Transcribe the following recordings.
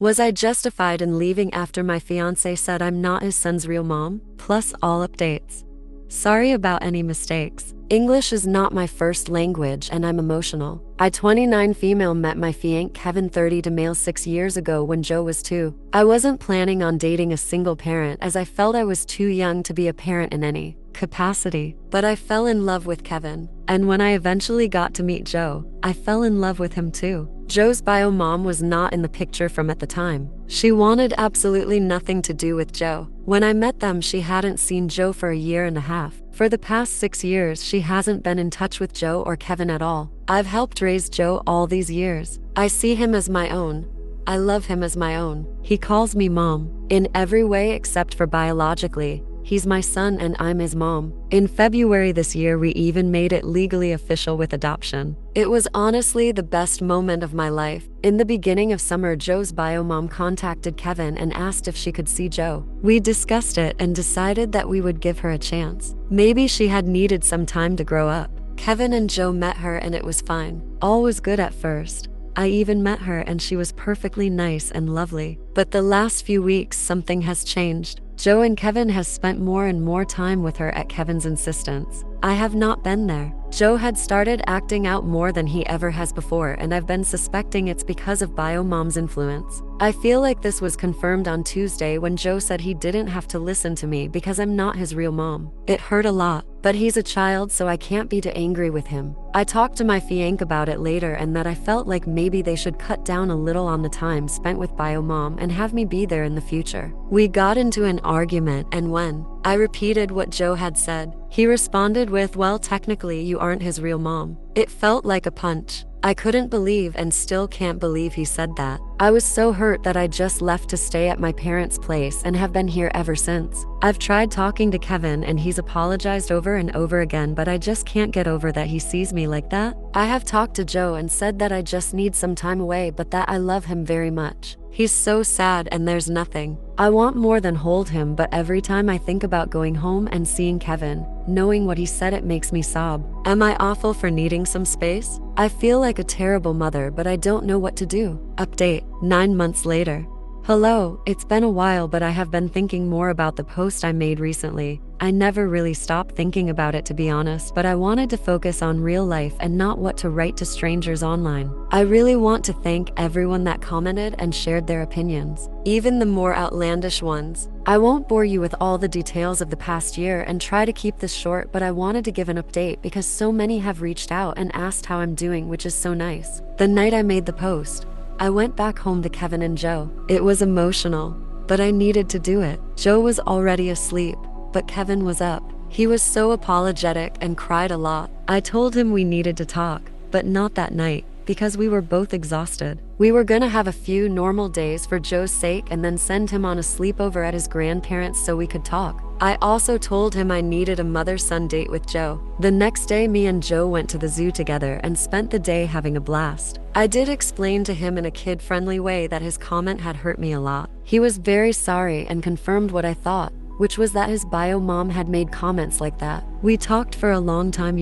Was I justified in leaving after my fiancé said I'm not his son's real mom? Plus all updates. Sorry about any mistakes. English is not my first language and I'm emotional. I 29 female met my fiancé Kevin 30 to male 6 years ago when Joe was 2. I wasn't planning on dating a single parent as I felt I was too young to be a parent in any capacity. But I fell in love with Kevin. And when I eventually got to meet Joe, I fell in love with him too. Joe's bio mom was not in the picture from at the time. She wanted absolutely nothing to do with Joe. When I met them, she hadn't seen Joe for a year and a half. For the past 6 years, she hasn't been in touch with Joe or Kevin at all. I've helped raise Joe all these years. I see him as my own. I love him as my own. He calls me mom. In every way except for biologically. He's my son and I'm his mom. In February this year, we even made it legally official with adoption. It was honestly the best moment of my life. In the beginning of summer, Joe's bio mom contacted Kevin and asked if she could see Joe. We discussed it and decided that we would give her a chance. Maybe she had needed some time to grow up. Kevin and Joe met her and it was fine. All was good at first. I even met her and she was perfectly nice and lovely. But the last few weeks, something has changed. Joe and Kevin has spent more and more time with her at Kevin's insistence. I have not been there. Joe had started acting out more than he ever has before, and I've been suspecting it's because of bio mom's influence. I feel like this was confirmed on Tuesday when Joe said he didn't have to listen to me because I'm not his real mom. It hurt a lot, but he's a child, so I can't be too angry with him. I talked to my fiancé about it later and that I felt like maybe they should cut down a little on the time spent with bio mom and have me be there in the future. We got into an argument, and when I repeated what Joe had said, he responded with, "Well, technically you aren't his real mom." It felt like a punch. I couldn't believe and still can't believe he said that. I was so hurt that I just left to stay at my parents' place and have been here ever since. I've tried talking to Kevin and he's apologized over and over again, but I just can't get over that he sees me like that. I have talked to Joe and said that I just need some time away, but that I love him very much. He's so sad and there's nothing I want more than hold him, but every time I think about going home and seeing Kevin, knowing what he said, it makes me sob. Am I awful for needing some space? I feel like a terrible mother, but I don't know what to do. Update, 9 months later. Hello, it's been a while, but I have been thinking more about the post I made recently. I never really stopped thinking about it, to be honest, but I wanted to focus on real life and not what to write to strangers online. I really want to thank everyone that commented and shared their opinions, even the more outlandish ones. I won't bore you with all the details of the past year and try to keep this short, but I wanted to give an update because so many have reached out and asked how I'm doing, which is so nice. The night I made the post, I went back home to Kevin and Joe. It was emotional, but I needed to do it. Joe was already asleep, but Kevin was up. He was so apologetic and cried a lot. I told him we needed to talk, but not that night, because we were both exhausted. We were gonna have a few normal days for Joe's sake and then send him on a sleepover at his grandparents so we could talk. I also told him I needed a mother-son date with Joe. The next day, me and Joe went to the zoo together and spent the day having a blast. I did explain to him in a kid-friendly way that his comment had hurt me a lot. He was very sorry and confirmed what I thought, which was that his bio mom had made comments like that. We talked for a long time,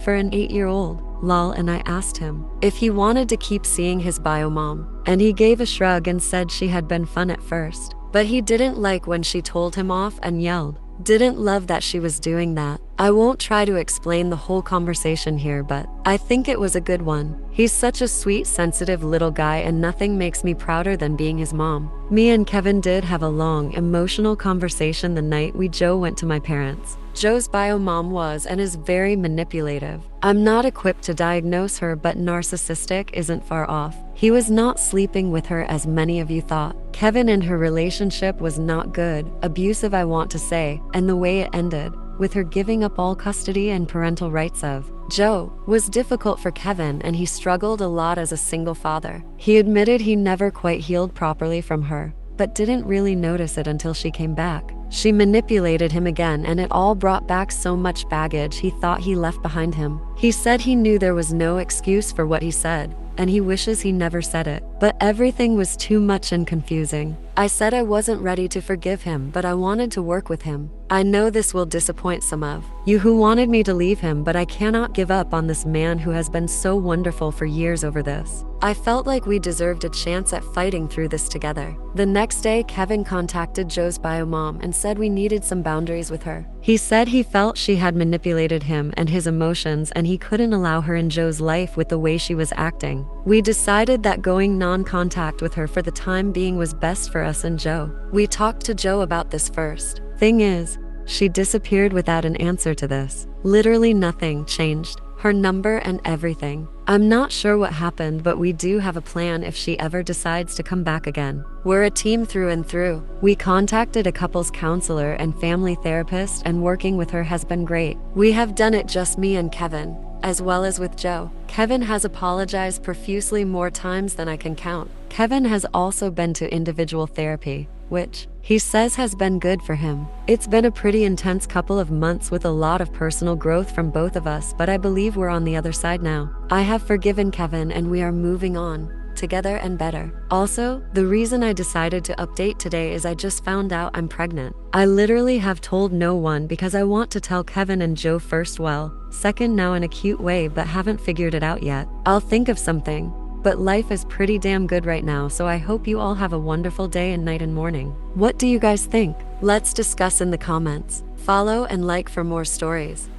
for an 8-year-old. Lol, and I asked him if he wanted to keep seeing his bio mom, and he gave a shrug and said she had been fun at first, but he didn't like when she told him off and yelled. Didn't love that she was doing that. I won't try to explain the whole conversation here, but I think it was a good one. He's such a sweet, sensitive little guy, and nothing makes me prouder than being his mom. Me and Kevin did have a long, emotional conversation the night Joe went to my parents. Joe's bio mom was and is very manipulative. I'm not equipped to diagnose her, but narcissistic isn't far off. He was not sleeping with her as many of you thought. Kevin and her relationship was not good, abusive I want to say, and the way it ended, with her giving up all custody and parental rights of Joe, was difficult for Kevin, and he struggled a lot as a single father. He admitted he never quite healed properly from her, but didn't really notice it until she came back. She manipulated him again, and it all brought back so much baggage he thought he left behind him. He said he knew there was no excuse for what he said, and he wishes he never said it. But everything was too much and confusing. I said I wasn't ready to forgive him, but I wanted to work with him. I know this will disappoint some of you who wanted me to leave him, but I cannot give up on this man who has been so wonderful for years over this. I felt like we deserved a chance at fighting through this together. The next day, Kevin contacted Joe's bio mom and said we needed some boundaries with her. He said he felt she had manipulated him and his emotions, and he couldn't allow her in Joe's life with the way she was acting. We decided that going non-contact with her for the time being was best for us and Joe. We talked to Joe about this first. Thing is, she disappeared without an answer to this. Literally nothing changed. Her number and everything. I'm not sure what happened, but we do have a plan if she ever decides to come back again. We're a team through and through. We contacted a couples counselor and family therapist, and working with her has been great. We have done it just me and Kevin, as well as with Joe. Kevin has apologized profusely more times than I can count. Kevin has also been to individual therapy, which he says has been good for him. It's been a pretty intense couple of months with a lot of personal growth from both of us, but I believe we're on the other side now. I have forgiven Kevin and we are moving on, together and better. Also, the reason I decided to update today is I just found out I'm pregnant. I literally have told no one because I want to tell Kevin and Joe first, well, second now in a cute way, but haven't figured it out yet. I'll think of something. But life is pretty damn good right now, so I hope you all have a wonderful day and night and morning. What do you guys think? Let's discuss in the comments. Follow and like for more stories.